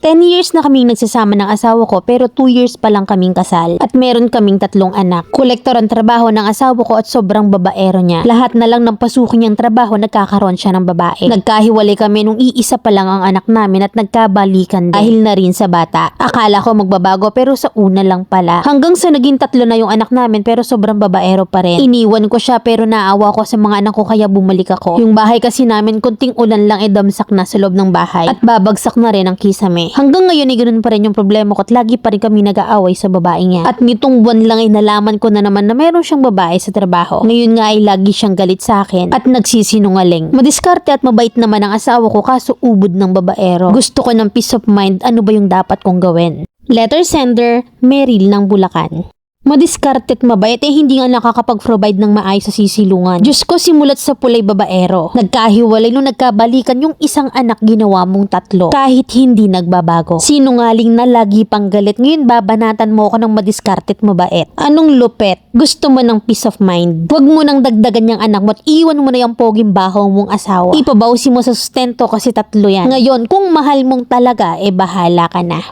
10 years na kaming nagsasama ng asawa ko pero 2 years pa lang kaming kasal. At meron kaming 3 anak. Kolektor ang trabaho ng asawa ko at sobrang babaero niya. Lahat na lang ng pasukin niyang trabaho nagkakaroon siya ng babae. Nagkahiwalay kami nung iisa pa lang ang anak namin at nagkabalikan din dahil na rin sa bata. Akala ko magbabago pero sa una lang pala. Hanggang sa naging 3 na yung anak namin pero sobrang babaero pa rin. Iniwan ko siya pero naawa ko sa mga anak ko kaya bumalik ako. Yung bahay kasi namin kunting ulan lang damsak na sa loob ng bahay at babagsak na rin ang kisame. Hanggang ngayon ay ganoon pa rin yung problema ko at lagi pa rin kami nag-aaway sa babae niya. At nitong buwan lang ay nalaman ko na naman na meron siyang babae sa trabaho. Ngayon nga ay lagi siyang galit sa akin at nagsisinungaling. Madiskarte at mabait naman ang asawa ko kaso ubod ng babaero. Gusto ko ng peace of mind, ano ba yung dapat kong gawin? Letter sender, Meryl ng Bulacan. Madiskarte at mabait hindi nga nakakapag-provide ng maayos sa sisilungan. Diyos ko, simulat sa pulay babaero. Nagkahiwalay nung nagkabalikan yung isang anak ginawa mong 3 kahit hindi nagbabago. Sinungaling na lagi pang galit. Ngayon babanatan mo ako ng madiskarte at mabait. Anong lupet? Gusto mo ng peace of mind? Huwag mo nang dagdagan yung anak mo at iwan mo na yung poging bahaw mong asawa. Ipabawsi mo sa sustento kasi 3 yan. Ngayon, kung mahal mong talaga, bahala ka na.